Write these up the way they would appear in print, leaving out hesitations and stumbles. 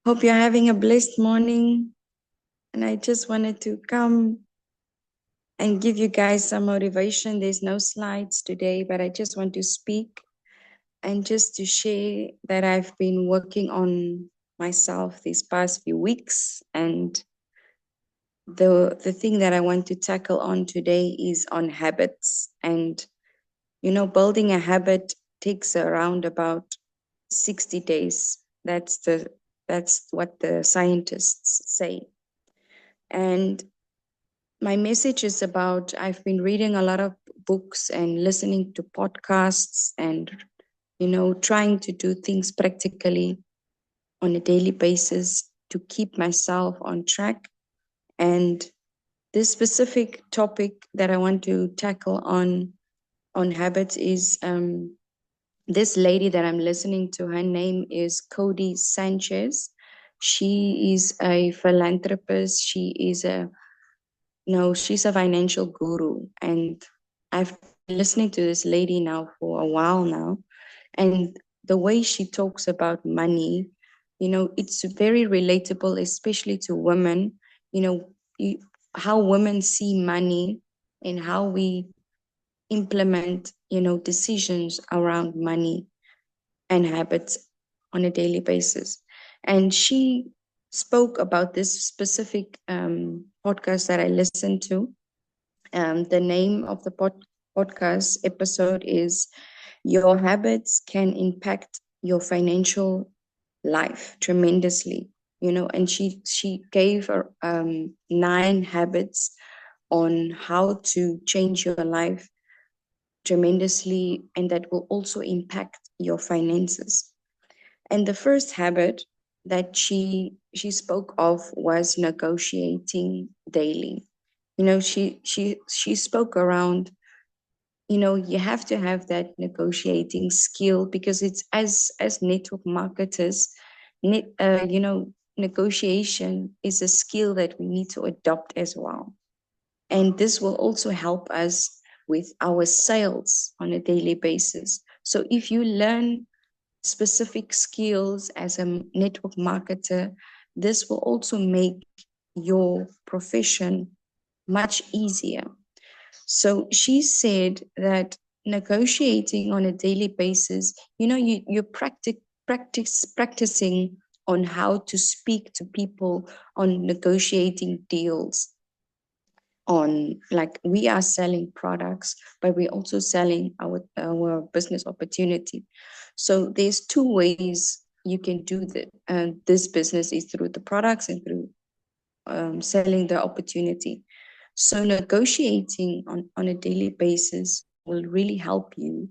Hope you're having a blessed morning. And I just wanted to come and give you guys some motivation. There's no slides today, but I just want to speak and just to share that I've been working on myself these past few weeks. And the thing that I want to tackle on today is on habits. And, building a habit takes around about 60 days. That's what the scientists say. And my message is about I've been reading a lot of books and listening to podcasts and, trying to do things practically on a daily basis to keep myself on track. And this specific topic that I want to tackle on habits is this lady that I'm listening to. Her name is Cody Sanchez. She is a philanthropist. She's a financial guru, and I've been listening to this lady now for a while now. And the way she talks about money, it's very relatable, especially to women, you know, you, how women see money and how we implement, decisions around money and habits on a daily basis. And she spoke about this specific podcast that I listened to. The name of the podcast episode is Your Habits Can Impact Your Financial Life Tremendously. And she gave her 9 habits on how to change your life tremendously, and that will also impact your finances. And the first habit that she spoke of was negotiating daily. She spoke around, you have to have that negotiating skill, because it's as network marketers, negotiation is a skill that we need to adopt as well. And this will also help us with our sales on a daily basis. So if you learn specific skills as a network marketer, this will also make your profession much easier. So she said that negotiating on a daily basis, you're practicing on how to speak to people, on negotiating deals, on, like, we are selling products, but we're also selling our business opportunity. So there's 2 ways you can do that. And this business is through the products and through selling the opportunity. So negotiating on a daily basis will really help you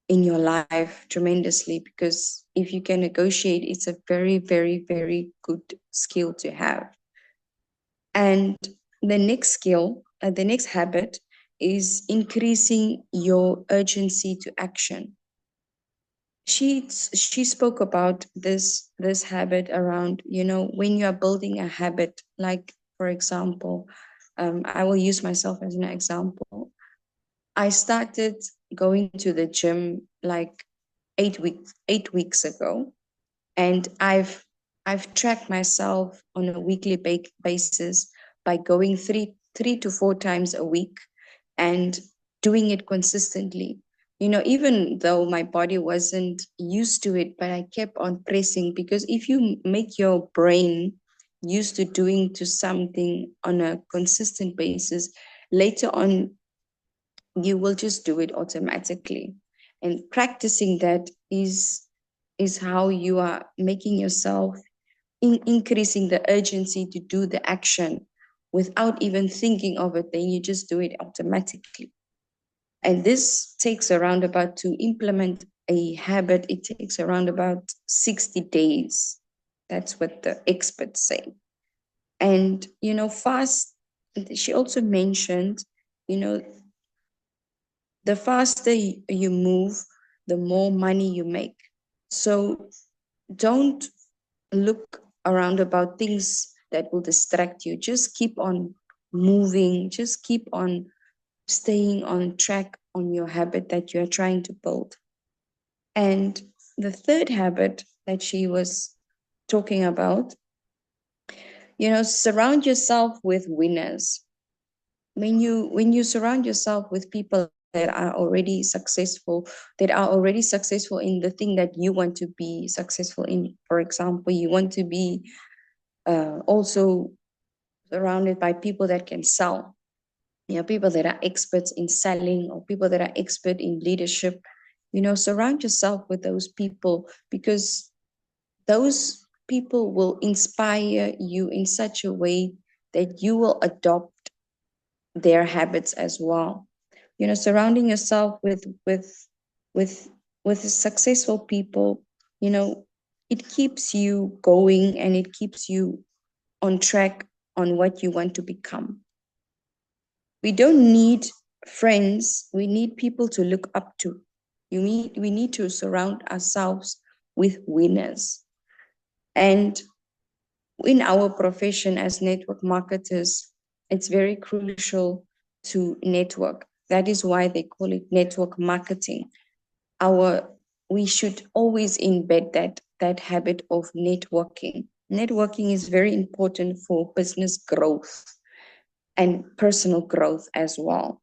in your life tremendously, because if you can negotiate, it's a very, very, very good skill to have. And the next habit is increasing your urgency to action. She spoke about this habit around, when you are building a habit, like, for example, I will use myself as an example. I started going to the gym like 8 weeks ago, and I've tracked myself on a weekly basis by going three to 4 times a week and doing it consistently. Even though my body wasn't used to it, but I kept on pressing, because if you make your brain used to doing to something on a consistent basis, later on you will just do it automatically. And practicing that is how you are making yourself increasing the urgency to do the action without even thinking of it. Then you just do it automatically. And this takes around about, to implement a habit, it takes around about 60 days. That's what the experts say. And, fast, she also mentioned, the faster you move, the more money you make. So don't look around about things that will distract you. Just keep on moving, just keep on staying on track on your habit that you're trying to build. And the third habit that she was talking about, surround yourself with winners. When you surround yourself with people that are already successful in the thing that you want to be successful in. For example, you want to be also surrounded by people that can sell, people that are experts in selling, or people that are expert in leadership. Surround yourself with those people, because those people will inspire you in such a way that you will adopt their habits as well. Surrounding yourself with with successful people, you know it keeps you going, and it keeps you on track on what you want to become. We don't need friends, we need people to look up to. We need to surround ourselves with winners. And in our profession as network marketers, it's very crucial to network. That is why they call it network marketing. Our We should always embed that habit of networking. Networking is very important for business growth and personal growth as well.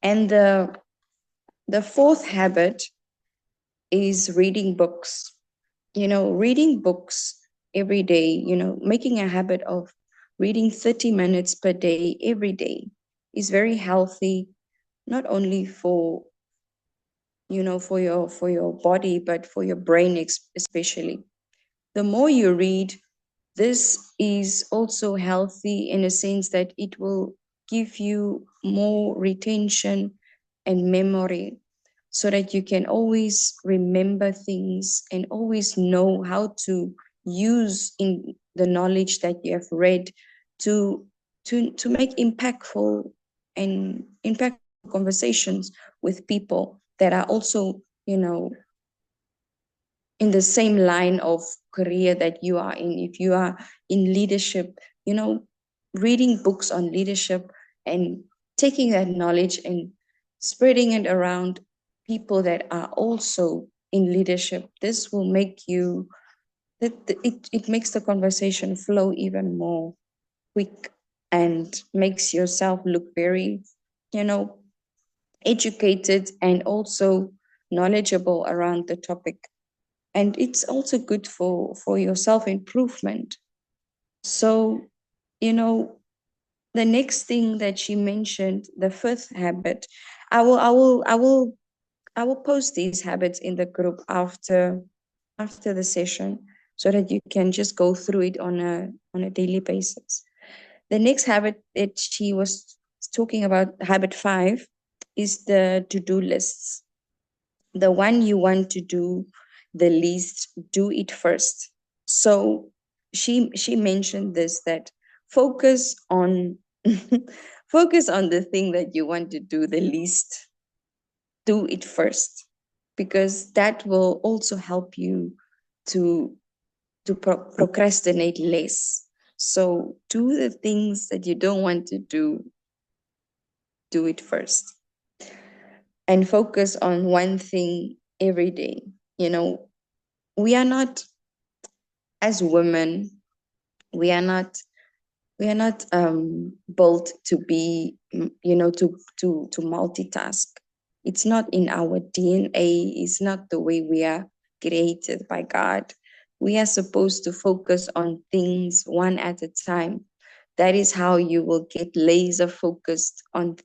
And the fourth habit is reading books. Reading books every day, making a habit of reading 30 minutes per day every day is very healthy, not only for your body, but for your brain especially. The more you read, this is also healthy in a sense that it will give you more retention and memory, so that you can always remember things and always know how to use in the knowledge that you have read to to make impactful conversations with people that are also, in the same line of career that you are in. If you are in leadership, you know reading books on leadership and taking that knowledge and spreading it around people that are also in leadership, this will make you that it makes the conversation flow even more quick, and makes yourself look very, you know educated and also knowledgeable around the topic. And it's also good for your self improvement. So, you know the next thing that she mentioned, the fifth habit, I will post these habits in the group after the session, so that you can just go through it on a daily basis. The next habit that she was talking about, habit 5, is the to-do lists. The one you want to do the least, do it first. So she mentioned this, that focus on focus on the thing that you want to do the least, do it first, because that will also help you to procrastinate less. So do the things that you don't want to do it first, and focus on one thing every day. you know we are not, as women, we are not built to be, to multitask. It's not in our DNA. It's not the way we are created by God. We are supposed to focus on things one at a time. That is how you will get laser focused on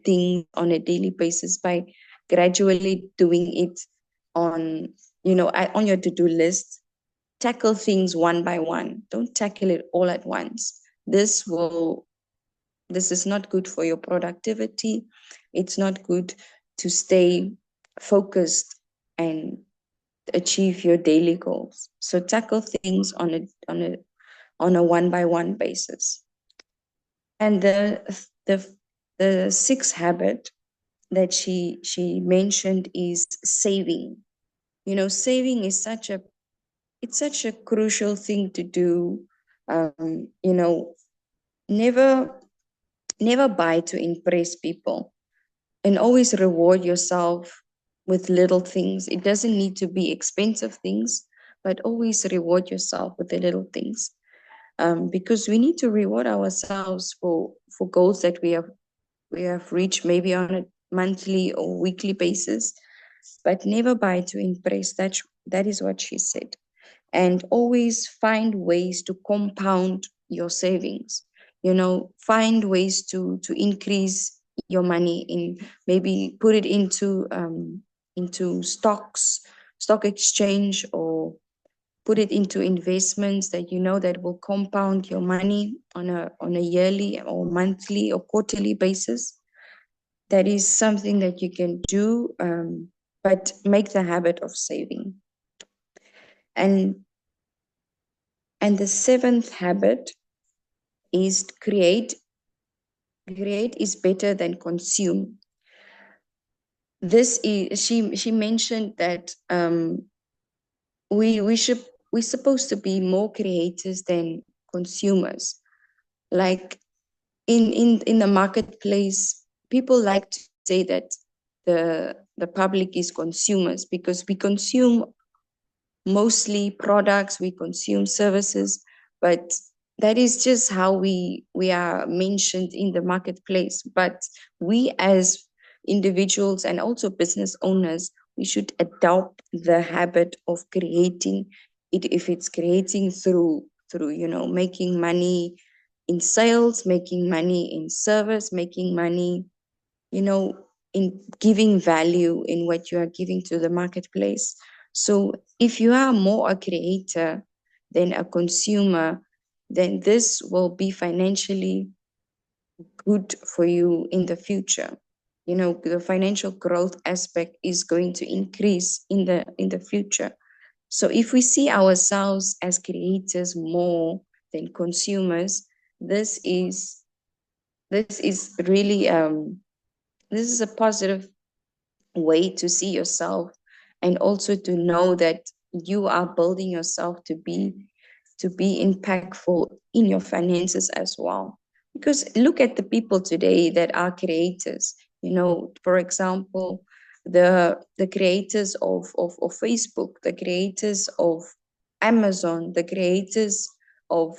things on a daily basis, by gradually doing it on, on your to-do list. Tackle things one by one. Don't tackle it all at once. This is not good for your productivity. It's not good to stay focused and achieve your daily goals. So tackle things on a one by one basis. And the sixth habit that she mentioned is saving. Saving is such a crucial thing to do. Never never buy to impress people, and always reward yourself with little things. It doesn't need to be expensive things, but always reward yourself with the little things. Because we need to reward ourselves for goals that we have reached, maybe on a monthly or weekly basis, but never buy to impress. That is what she said. And always find ways to compound your savings. Find ways to increase your money, in maybe put it into stock exchange, or put it into investments that that will compound your money on a yearly or monthly or quarterly basis. That is something that you can do, but make the habit of saving. And and the seventh habit is create is better than consume. This is she mentioned that we're supposed to be more creators than consumers. Like in the marketplace, people like to say that the public is consumers, because we consume mostly products, we consume services, but that is just how we are mentioned in the marketplace. But we as individuals and also business owners, we should adopt the habit of creating it. If it's creating through making money in sales, making money in service, making money you know, in giving value in what you are giving to the marketplace. So if you are more a creator than a consumer, then this will be financially good for you in the future. The financial growth aspect is going to increase in the future. So if we see ourselves as creators more than consumers, this is this is really this is a positive way to see yourself, and also to know that you are building yourself to be impactful in your finances as well. Because look at the people today that are creators. For example, the creators of Facebook, the creators of Amazon, the creators of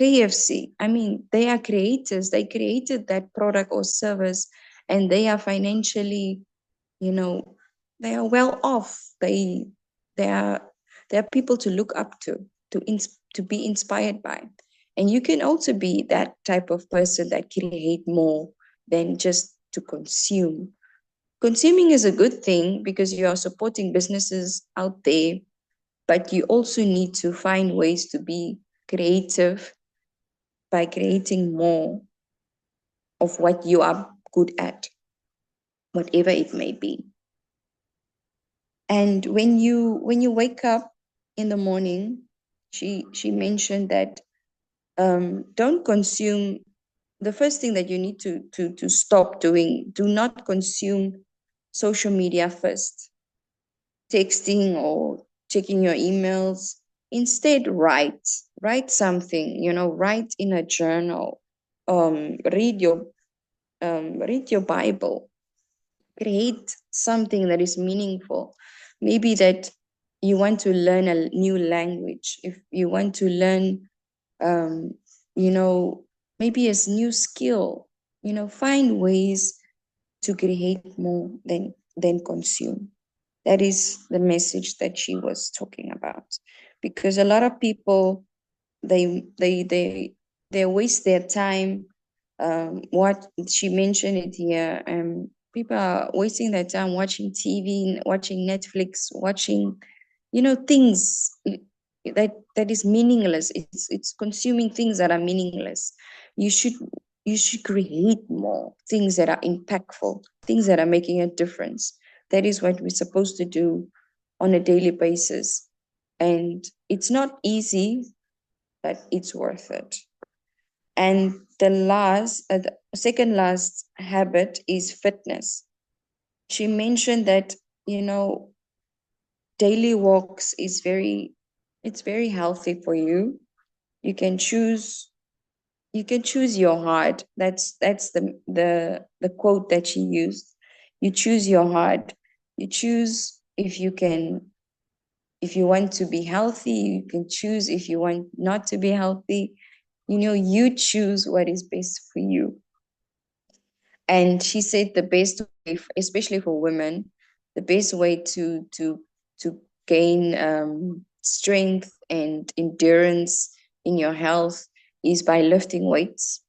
KFC. I mean, they are creators. They created that product or service, and they are financially, you know they are well off. They are people to look up to be inspired by. And you can also be that type of person that create more than just to consume. Consuming is a good thing because you are supporting businesses out there, but you also need to find ways to be creative by creating more of what you are good at, whatever it may be. And when you wake up in the morning, she mentioned that don't consume. The first thing that you need to stop doing, do not consume social media first, texting or checking your emails. Instead, write something. Write in a journal. Read your Bible. Create something that is meaningful. Maybe that you want to learn a new language. If you want to learn, um, you know, maybe a new skill. Find ways to create more than consume. That is the message that she was talking about. Because a lot of people, they waste their time. What she mentioned it here, people are wasting their time watching TV, watching Netflix, watching things that is meaningless. It's consuming things that are meaningless. You should you should create more things that are impactful, things that are making a difference. That is what we're supposed to do on a daily basis. And it's not easy, but it's worth it. And the second last habit is fitness. She mentioned that, daily walks it's very healthy for you. You can choose your heart. That's the quote that she used. You choose your heart. You choose If you want to be healthy, you can choose. If you want not to be healthy, you choose what is best for you. And she said the best way, especially for women, the best way to gain strength and endurance in your health is by lifting weights.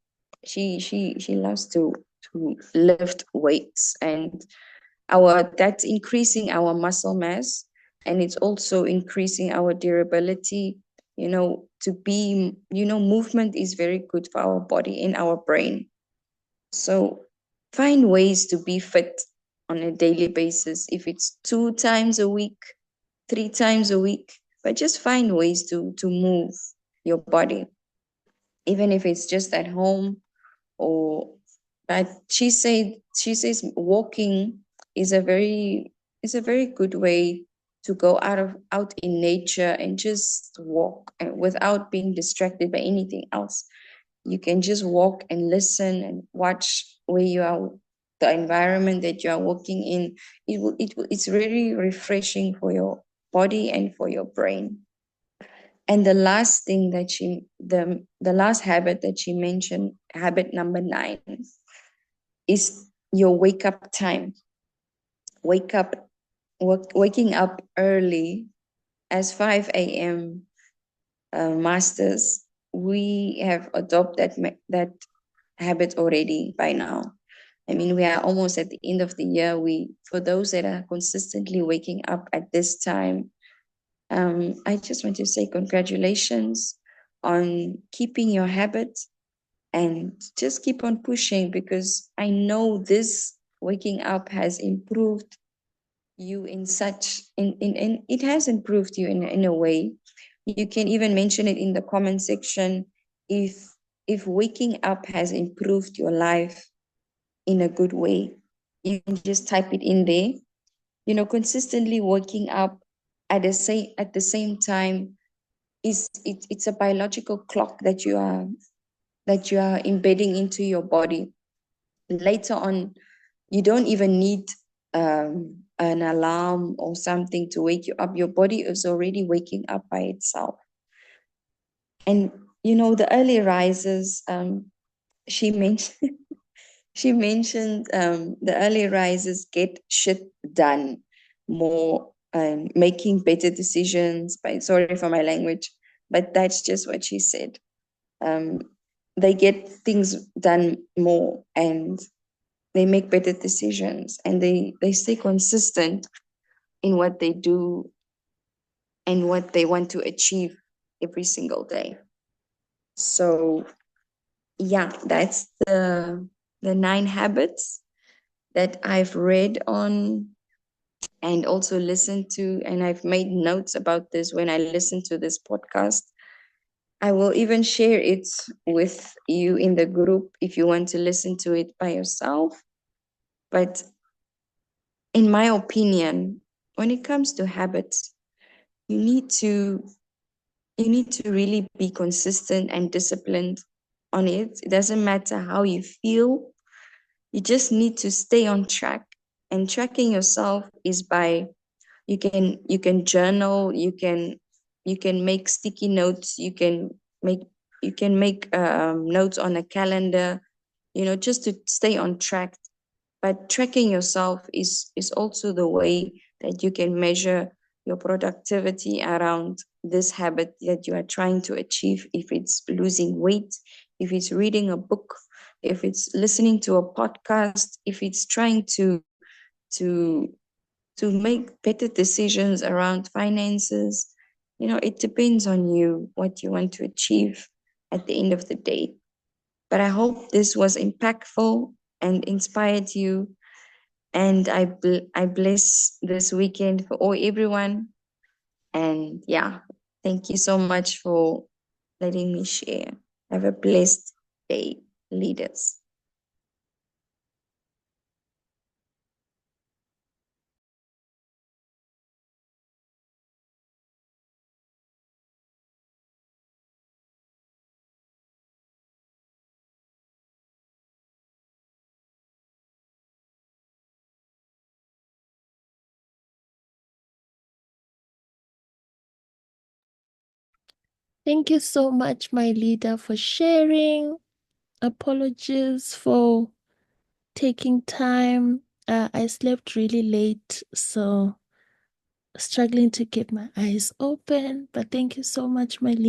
She loves to lift weights, and our that's increasing our muscle mass, and it's also increasing our durability. To be, movement is very good for our body and our brain. So find ways to be fit on a daily basis. If it's 2 times a week, 3 times a week, but just find ways to move your body, even if it's just at home. Or but she says walking is a very good way to go out in nature and just walk without being distracted by anything else. You can just walk and listen and watch where you are, the environment that you are walking in. It's really refreshing for your body and for your brain. And the last thing that the last habit that she mentioned, habit number 9, is your wake up time. Wake up, waking up early as 5 a.m. Masters. We have adopted that habit already by now. I mean, we are almost at the end of the year. For those that are consistently waking up at this time, I just want to say congratulations on keeping your habit, and just keep on pushing, because I know this waking up has improved you in such in it has improved you in a way. You can even mention it in the comment section if waking up has improved your life in a good way. You can just type it in there. Consistently waking up at the same time it's a biological clock that you are embedding into your body. Later on, you don't even need an alarm or something to wake you up. Your body is already waking up by itself. And the early risers, she mentioned she mentioned the early risers get shit done more, making better decisions. By sorry for my language, but that's just what she said. Um, they get things done more, and they make better decisions, and they stay consistent in what they do and what they want to achieve every single day. So yeah, that's the 9 habits that I've read on and also listened to, and I've made notes about this when I listen to this podcast. I will even share it with you in the group if you want to listen to it by yourself. But in my opinion, when it comes to habits, you need to really be consistent and disciplined on it. It doesn't matter how you feel. You just need to stay on track. And tracking yourself is by you can journal, you can make sticky notes, you can make notes on a calendar, just to stay on track. But tracking yourself is also the way that you can measure your productivity around this habit that you are trying to achieve. If it's losing weight, if it's reading a book, if it's listening to a podcast, if it's trying to to make better decisions around finances. It depends on you what you want to achieve at the end of the day. But I hope this was impactful and inspired you. And I bless this weekend for all everyone. And yeah, thank you so much for letting me share. Have a blessed day, leaders. Thank you so much, my leader, for sharing. Apologies for taking time. I slept really late, so struggling to keep my eyes open. But thank you so much, my leader.